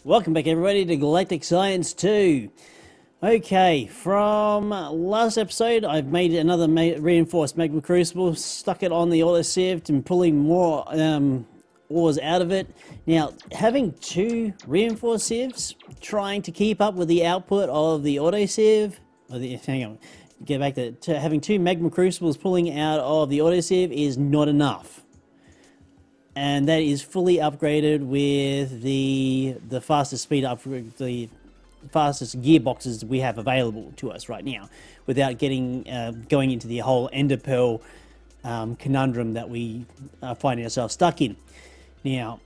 Welcome back everybody to Galactic Science 2. Okay, from last episode I've made another reinforced magma crucible, stuck it on the autosieve and pulling more ores out of it. Now, having two reinforced sieves, trying to keep up with the output of the autosieve, get back to having two magma crucibles pulling out of the autosieve is not enough. And that is fully upgraded with the fastest speed upgrade, the fastest gearboxes we have available to us right now, without getting going into the whole ender pearl conundrum that we find ourselves stuck in. Now,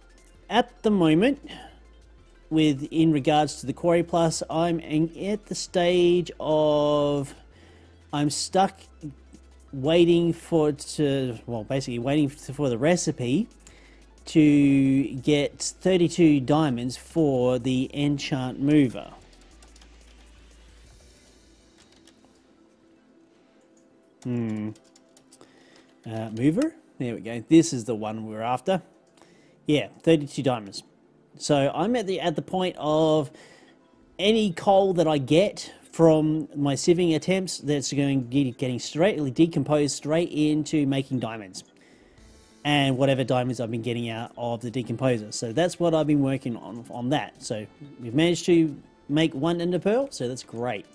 at the moment, in regards to the Quarry Plus, I'm at the stage of I'm stuck waiting for the recipe to get 32 diamonds for the enchant mover. Mover? There we go. This is the one we're after. Yeah, 32 diamonds. So I'm at the point of any coal that I get from my sieving attempts that's going to getting straightly decomposed straight into making diamonds. And whatever diamonds I've been getting out of the decomposer. So that's what I've been working on that. So we've managed to make one ender pearl, so that's great.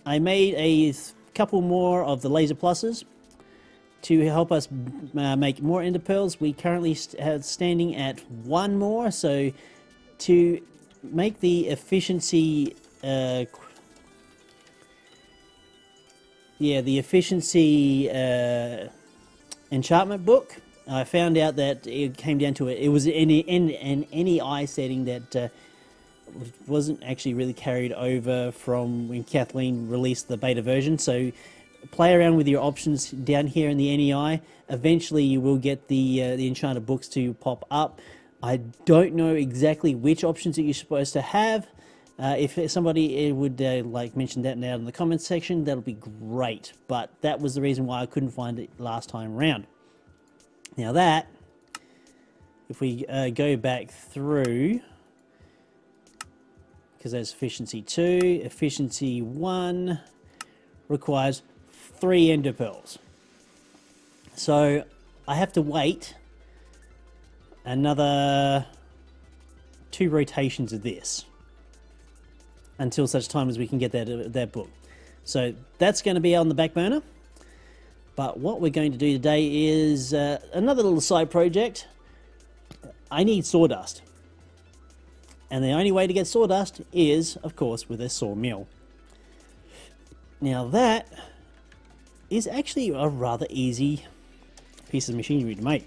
I made a couple more of the laser pluses to help us make more ender pearls. We currently have standing at one more, so to make the efficiency enchantment book, I found out that it came down to it was an NEI setting that wasn't actually really carried over from when Kathleen released the beta version. So play around with your options down here in the NEI. Eventually you will get the enchanted books to pop up. I don't know exactly which options that you're supposed to have. If somebody would like mention that now in the comments section, that'll be great. But that was the reason why I couldn't find it last time around. Now that, if we go back through, because there's efficiency 2, efficiency 1 requires 3 ender pearls. So I have to wait another 2 rotations of this until such time as we can get that book. So that's going to be on the back burner. But what we're going to do today is another little side project. I need sawdust. And the only way to get sawdust is, of course, with a sawmill. Now that is actually a rather easy piece of machinery to make.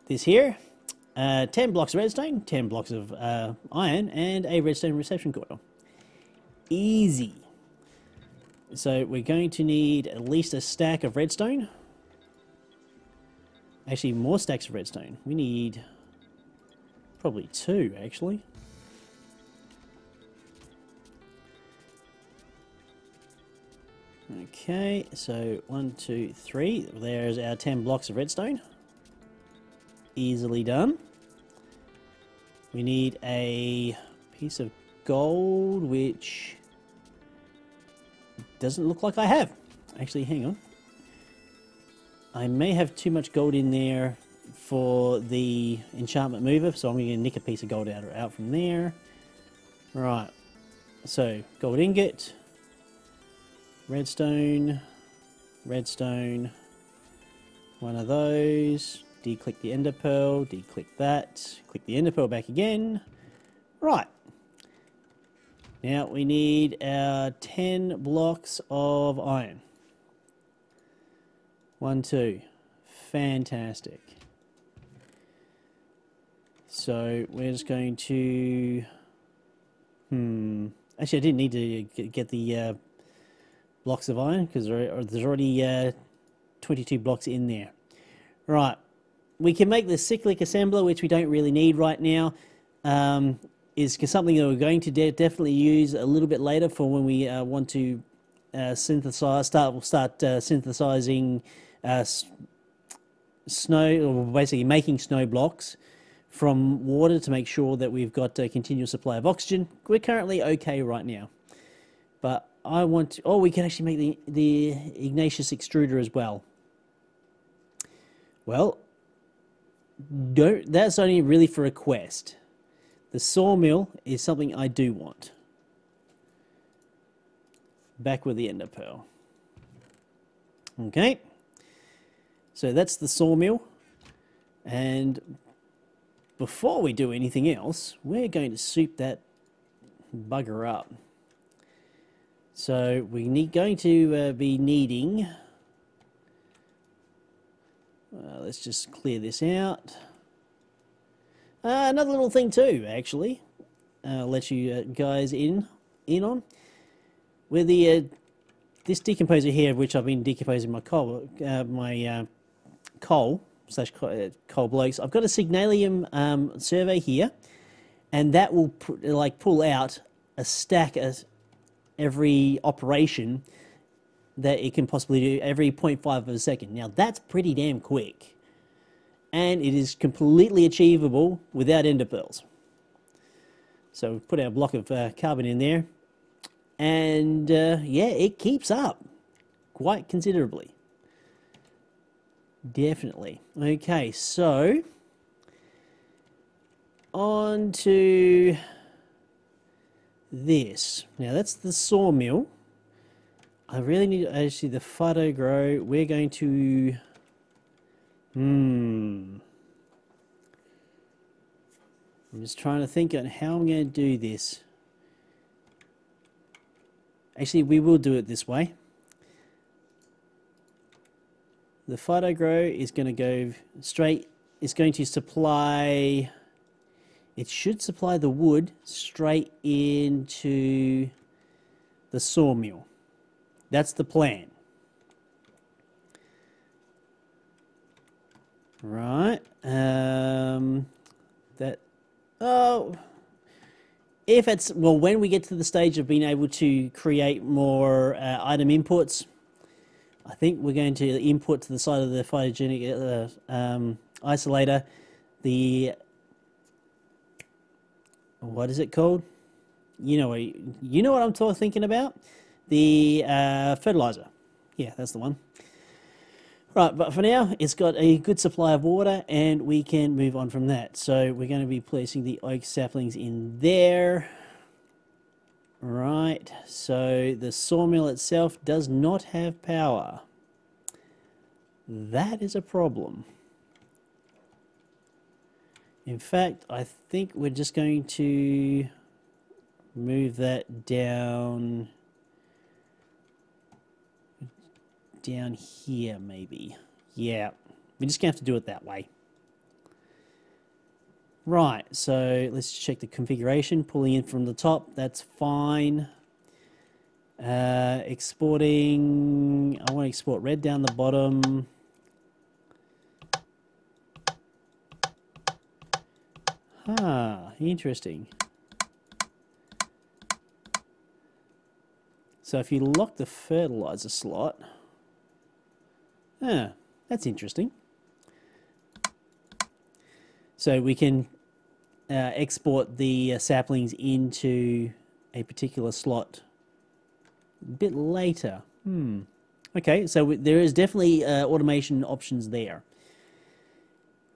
This here, 10 blocks of redstone, 10 blocks of iron, and a redstone reception coil. Easy. So we're going to need at least a stack of redstone. Actually, more stacks of redstone. We need probably 2, actually. Okay, so 1, 2, 3. There's our 10 blocks of redstone. Easily done. We need a piece of gold, which doesn't look like I have. Actually, hang on. I may have too much gold in there for the enchantment mover, so I'm going to nick a piece of gold out from there. Right. So, gold ingot, redstone, redstone, one of those. Declick the ender pearl, declick that, click the ender pearl back again. Right. Now we need our 10 blocks of iron. 1, 2. Fantastic. So we're just going to... Actually, I didn't need to get the blocks of iron because there's already 22 blocks in there. Right. We can make the cyclic assembler, which we don't really need right now. Is something that we're going to definitely use a little bit later for when we want to start synthesizing snow, or basically making snow blocks from water to make sure that we've got a continual supply of oxygen. We're currently okay right now. But I want to... Oh, we can actually make the igneous extruder as well. Well, that's only really for a quest. The sawmill is something I do want. Back with the ender pearl. Okay. So that's the sawmill. And before we do anything else, we're going to soup that bugger up. So we're going to be needing... let's just clear this out. Another little thing too, actually. I'll let you guys in on. With the this decomposer here, which I've been decomposing my coal, coal blokes. I've got a signalium survey here, and that will pull out a stack at every operation that it can possibly do every 0.5 of a second. Now that's pretty damn quick, and it is completely achievable without ender pearls. So we've put our block of carbon in there, and yeah, it keeps up quite considerably. Definitely. Okay, so on to this. Now that's the sawmill. I really need actually the phyto grow. We're going to I'm just trying to think on how I'm going to do this. Actually, we will do it this way. The phyto grow is going to go straight. It's going to supply. It should supply the wood straight into the sawmill. That's the plan. Right. If it's, well, when we get to the stage of being able to create more item inputs, I think we're going to input to the side of the photogenic isolator the, what is it called? You know what I'm thinking about? The fertilizer. Yeah, that's the one. Right, but for now, it's got a good supply of water, and we can move on from that. So we're going to be placing the oak saplings in there. Right, so the sawmill itself does not have power. That is a problem. In fact, I think we're just going to move that down here, maybe. Yeah, we're just gonna have to do it that way. Right, so let's check the configuration. Pulling in from the top, that's fine. Exporting, I want to export red down the bottom. Interesting. So if you lock the fertilizer slot, that's interesting. So we can export the saplings into a particular slot a bit later. Okay, so there is definitely automation options there.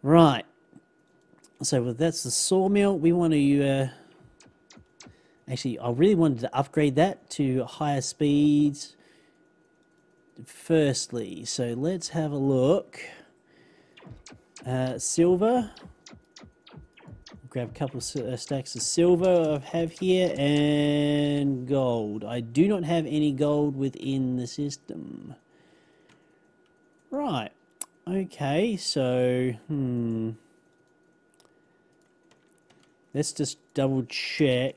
Right. So that's the sawmill. We want to... actually, I really wanted to upgrade that to higher speeds firstly. So let's have a look. Silver. Grab a couple of stacks of silver I have here, and gold. I do not have any gold within the system. Right. Okay, so let's just double check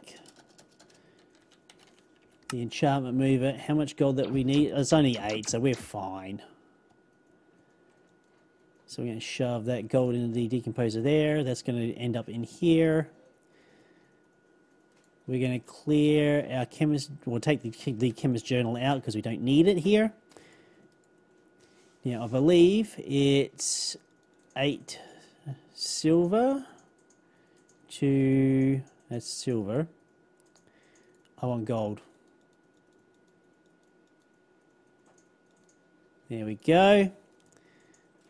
the enchantment mover, how much gold that we need. It's only 8, so we're fine. So we're going to shove that gold into the decomposer there. That's going to end up in here. We're going to clear our chemist. We'll take the chemist journal out because we don't need it here. Now I believe it's 8 silver to... That's silver. I want gold. There we go.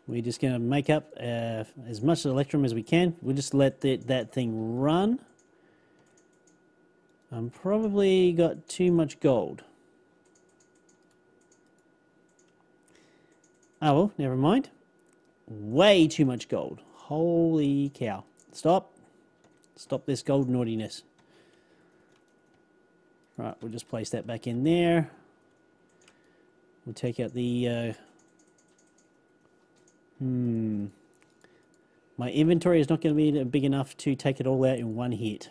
We're just going to make up as much electrum as we can. We'll just let that thing run. I'm probably got too much gold. Oh well, never mind. Way too much gold. Holy cow. Stop. Stop this gold naughtiness. Right, we'll just place that back in there. We'll take out the... My inventory is not going to be big enough to take it all out in one hit.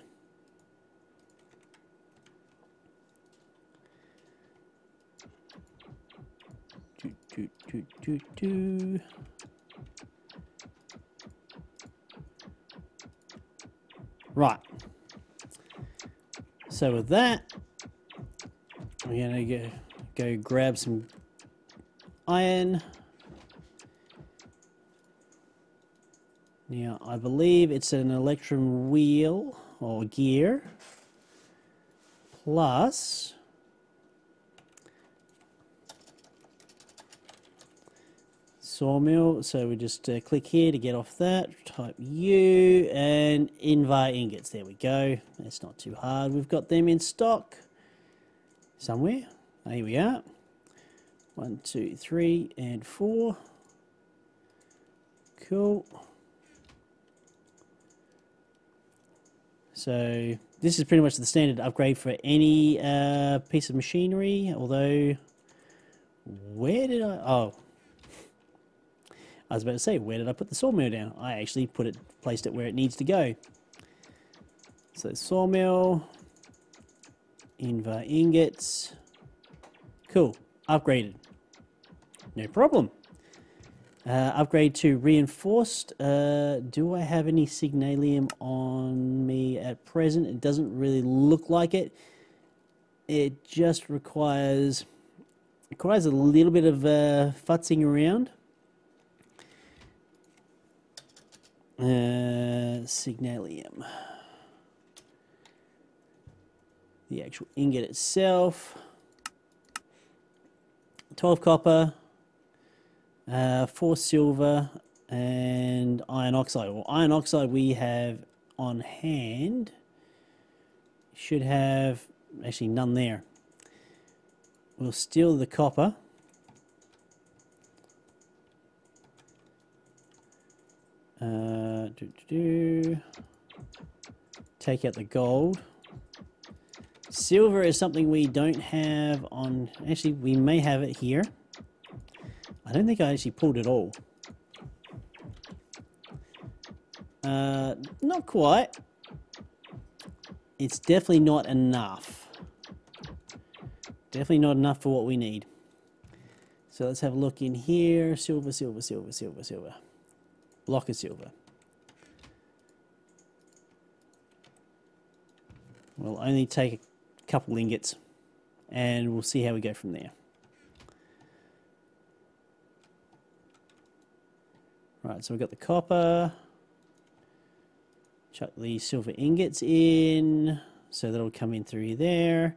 Right. So with that, we're going to go grab some iron. Now, I believe it's an electrum wheel or gear plus sawmill. So we just click here to get off that, type U, and invar ingots. There we go. That's not too hard. We've got them in stock somewhere. Here we are. 1, 2, 3, and 4. Cool. So this is pretty much the standard upgrade for any piece of machinery, although where did I was about to say, where did I put the sawmill down? I actually placed it where it needs to go. So sawmill, invar ingots, cool, upgraded, no problem. Upgrade to reinforced. Do I have any signalium on me at present? It doesn't really look like it. It just requires a little bit of futzing around. Signalium. The actual ingot itself. 12 copper. 4 silver and iron oxide. Well, iron oxide we have on hand. Should have actually none there. We'll steal the copper. Take out the gold. Silver is something we don't have on. Actually, we may have it here. I don't think I actually pulled it all. Not quite. It's definitely not enough. Definitely not enough for what we need. So let's have a look in here. Silver, silver, silver, silver, silver. Block of silver. We'll only take a couple ingots and we'll see how we go from there. Right, so we've got the copper. Chuck the silver ingots in, so that'll come in through there.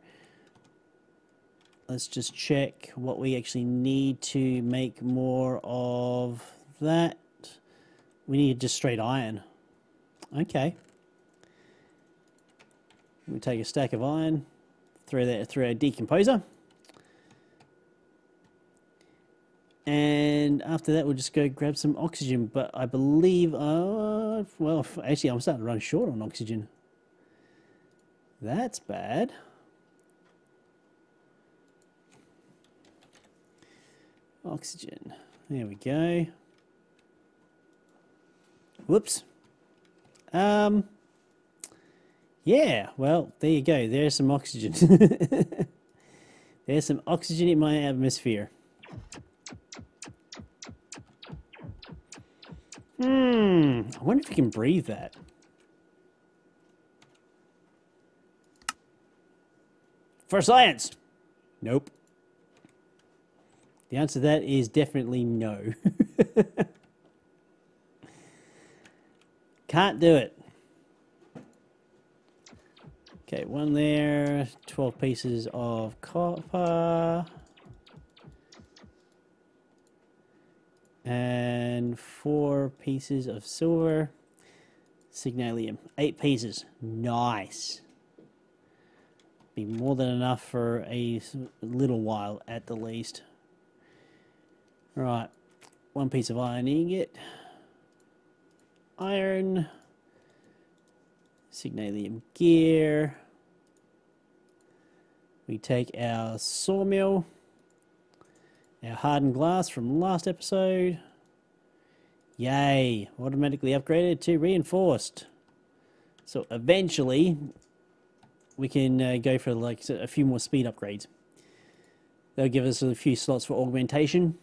Let's just check what we actually need to make more of that. We need just straight iron. Okay. We take a stack of iron, throw that through our decomposer. And after that, we'll just go grab some oxygen. But I believe, well, actually, I'm starting to run short on oxygen. That's bad. Oxygen. There we go. Whoops. Yeah, well, there you go. There's some oxygen. There's some oxygen in my atmosphere. I wonder if you can breathe that. For science! Nope. The answer to that is definitely no. Can't do it. Okay, one there. 12 pieces of copper. And 4 pieces of silver. Signalium. 8 pieces. Nice. Be more than enough for a little while at the least. Right. 1 piece of iron ingot. Iron. Signalium gear. We take our sawmill. Our hardened glass from last episode. Yay! Automatically upgraded to reinforced. So eventually we can go for like a few more speed upgrades. They'll give us a few slots for augmentation.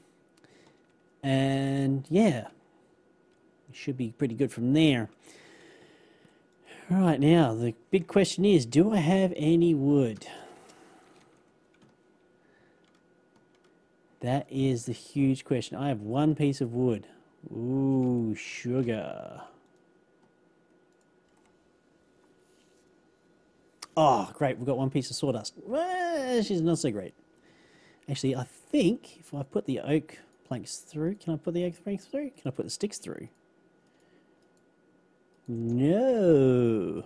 And yeah, it should be pretty good from there. Right, now the big question is, do I have any wood? That is the huge question. I have 1 piece of wood. Ooh, sugar. Oh, great. We've got 1 piece of sawdust. Well, she's not so great. Actually, I think if I put the oak planks through, can I put the oak planks through? Can I put the sticks through? No.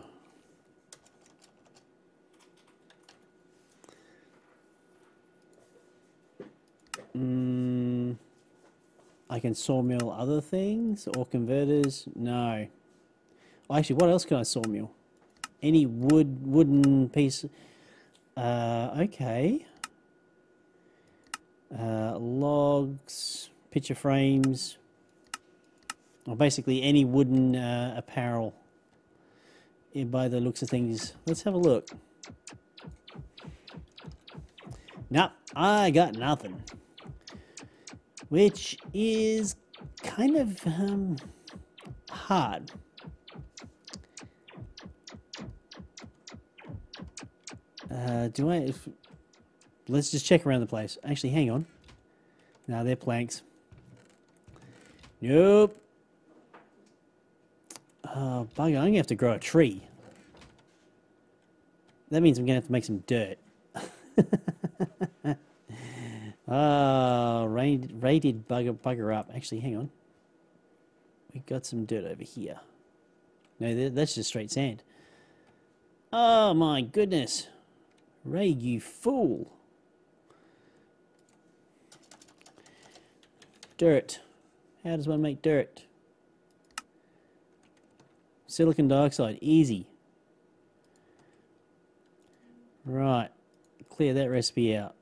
I can sawmill other things or converters. No. Actually, what else can I sawmill? Any wooden piece. Okay. Logs, picture frames. Or basically any wooden apparel. By the looks of things. Let's have a look. Nope, I got nothing. Which is kind of hard. Let's just check around the place. Actually, hang on. No, they're planks. Nope. Oh, bugger, I'm going to have to grow a tree. That means I'm going to have to make some dirt. Rated bugger up. Actually, hang on. We got some dirt over here. No, that's just straight sand. Oh my goodness. Ray, you fool. Dirt. How does one make dirt? Silicon dioxide. Easy. Right. Clear that recipe out.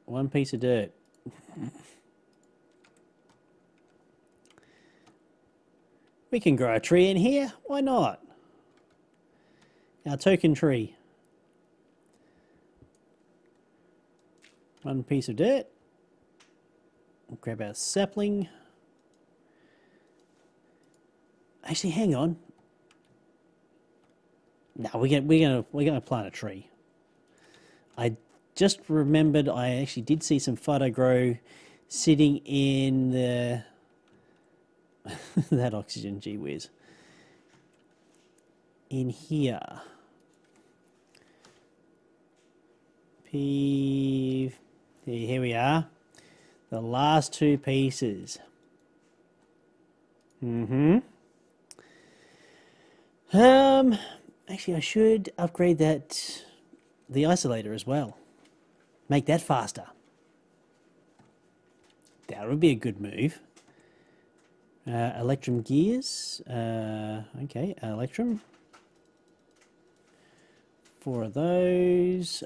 1 piece of dirt. We can grow a tree in here. Why not? Our token tree. 1 piece of dirt. We'll grab our sapling. Actually, hang on. No, we're gonna plant a tree. I just remembered I actually did see some photo grow sitting in the that oxygen, gee whiz. In here. Here we are. The last 2 pieces. Actually, I should upgrade the isolator as well. Make that faster. That would be a good move. Electrum gears. Okay, Electrum. 4 of those.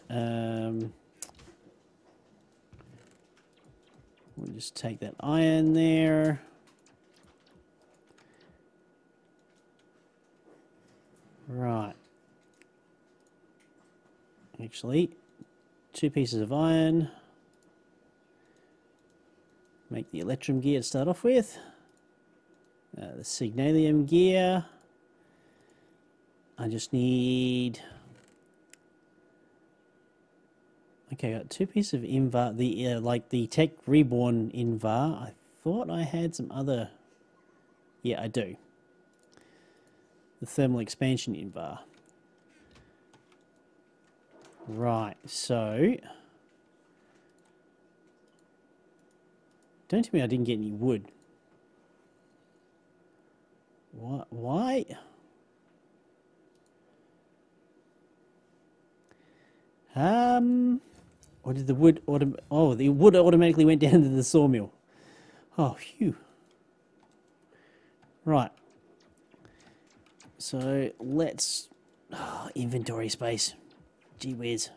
We'll just take that iron there. Right. Actually, 2 pieces of iron. Make the Electrum gear to start off with. The Signalium gear. I just need... Okay, I got 2 pieces of Invar. Like the Tech Reborn Invar. I thought I had some other... Yeah, I do. the thermal expansion in bar. Right, so don't tell me I didn't get any wood. What? Why? Or did the wood the wood automatically went down to the sawmill. Oh, phew. Right. So let's inventory space. Gee whiz.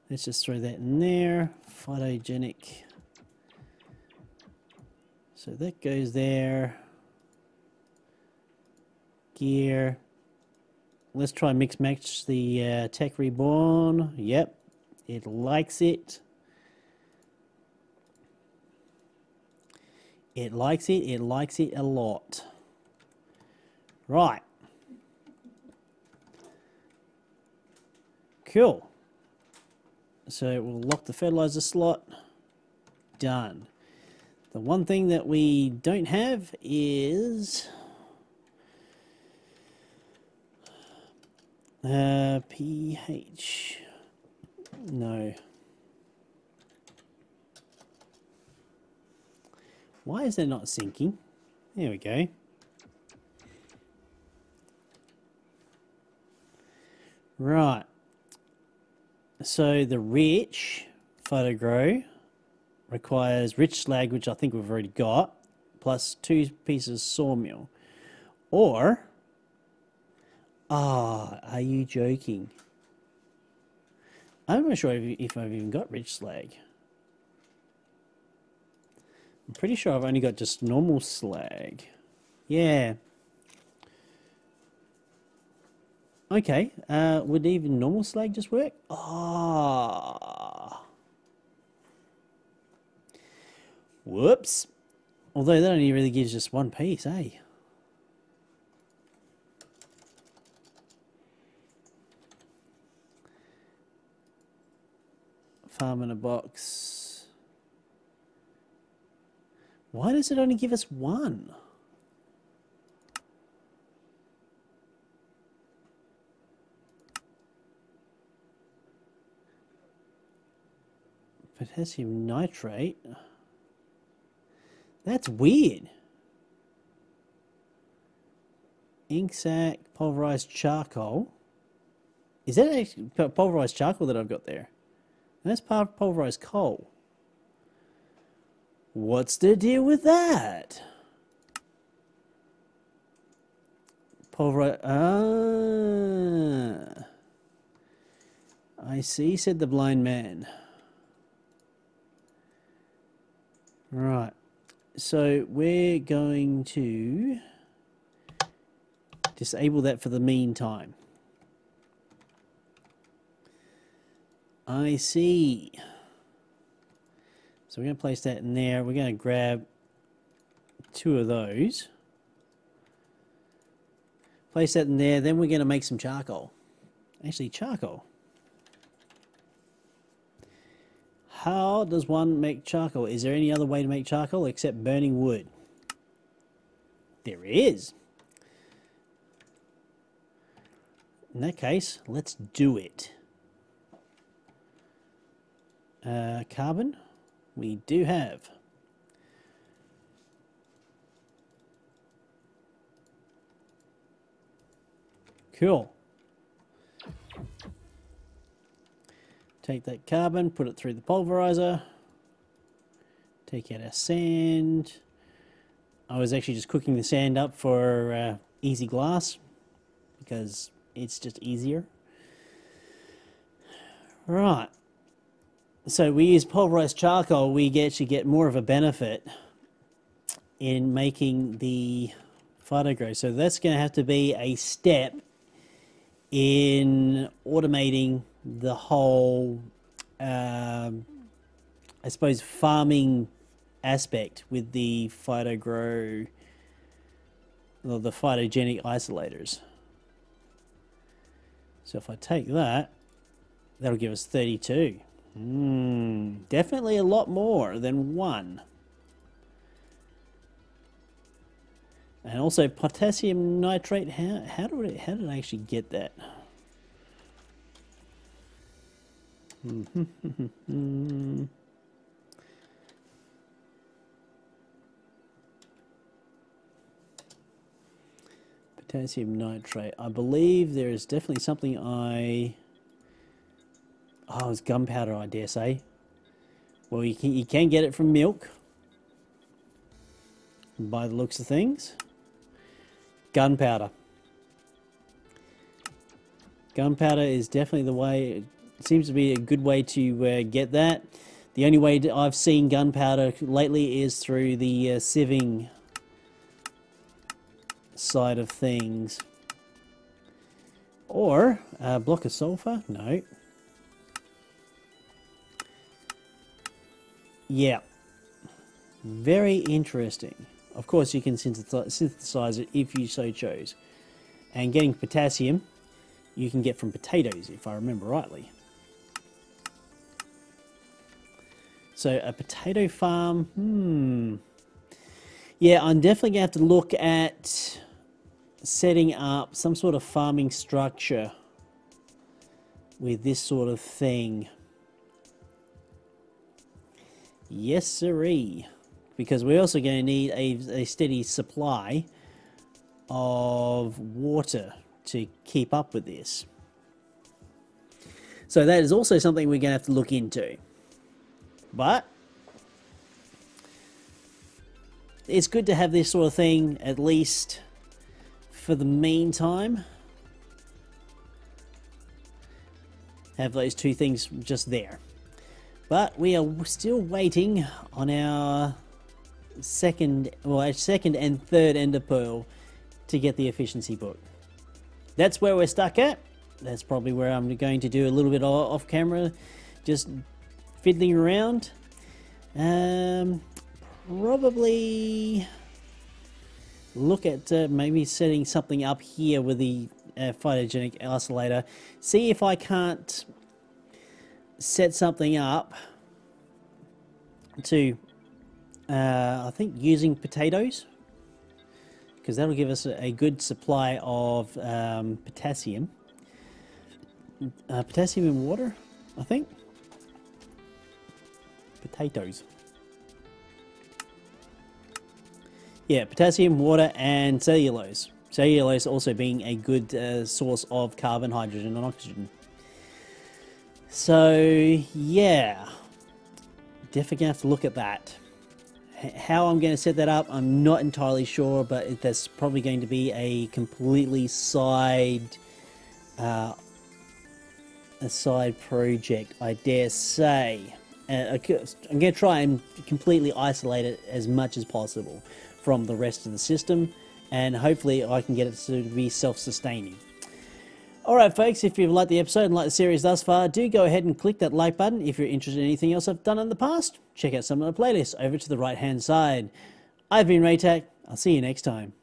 Let's just throw that in there. Photogenic. So that goes there. Gear. Let's try mix match the Tech Reborn. Yep, it likes it. It likes it. It likes it a lot. Right. Cool. So we'll lock the fertilizer slot. Done. The one thing that we don't have is pH. No. Why is that not syncing? There we go. Right. So the rich photo grow requires rich slag, which I think we've already got, plus 2 pieces sawmill. Or, are you joking? I'm not sure if I've even got rich slag. I'm pretty sure I've only got just normal slag. Yeah. Okay, would even normal slag just work? Whoops. Although that only really gives just 1 piece, eh? Farm in a box. Why does it only give us 1? Potassium nitrate. That's weird. Ink sac, pulverized charcoal. Is that actually pulverized charcoal that I've got there? And that's part of pulverized coal. What's the deal with that? Pulverized. I see, said the blind man. Right. So we're going to disable that for the meantime. I see. So we're going to place that in there. We're going to grab 2 of those. Place that in there. Then we're going to make some charcoal. Actually, charcoal. How does one make charcoal? Is there any other way to make charcoal except burning wood? There is. In that case, let's do it. Carbon, we do have. Cool. Take that carbon, put it through the pulverizer. Take out our sand. I was actually just cooking the sand up for easy glass because it's just easier. Right. So we use pulverized charcoal. We actually get more of a benefit in making the phytogrow. So that's going to have to be a step in automating the whole, I suppose, farming aspect with the phytogrow, or the phytogenic isolators. So if I take that, that'll give us 32. Definitely a lot more than 1. And also potassium nitrate. How did I actually get that? Potassium nitrate. I believe there is definitely something I... Oh, it's gunpowder, I dare say. Well, you can get it from milk, by the looks of things. Gunpowder. Gunpowder is definitely the way. It seems to be a good way to get that. The only way I've seen gunpowder lately is through the sieving side of things. Or a block of sulfur? No. Yeah. Very interesting. Of course, you can synthesize it if you so chose. And getting potassium, you can get from potatoes, if I remember rightly. So, a potato farm, yeah, I'm definitely going to have to look at setting up some sort of farming structure with this sort of thing. Yes, sirree. Because we're also going to need a steady supply of water to keep up with this. So that is also something we're going to have to look into. But it's good to have this sort of thing, at least for the meantime. Have those two things just there. But we are still waiting on our second and third ender pearl to get the efficiency book. That's where we're stuck at. That's probably where I'm going to do a little bit off camera, just fiddling around. Probably look at maybe setting something up here with the phytogenic isolator. See if I can't set something up to I think using potatoes, because that'll give us a good supply of potassium. Potassium in water, I think. Potatoes. Yeah, potassium, water, and cellulose. Cellulose also being a good source of carbon, hydrogen, and oxygen. So, yeah. Definitely gonna have to look at that. How I'm going to set that up, I'm not entirely sure, but that's probably going to be a completely side project, I dare say. I'm going to try and completely isolate it as much as possible from the rest of the system, and hopefully I can get it to be self-sustaining. Alright folks, if you've liked the episode and liked the series thus far, do go ahead and click that like button. If you're interested in anything else I've done in the past, check out some of the playlists over to the right hand side. I've been Raetac, I'll see you next time.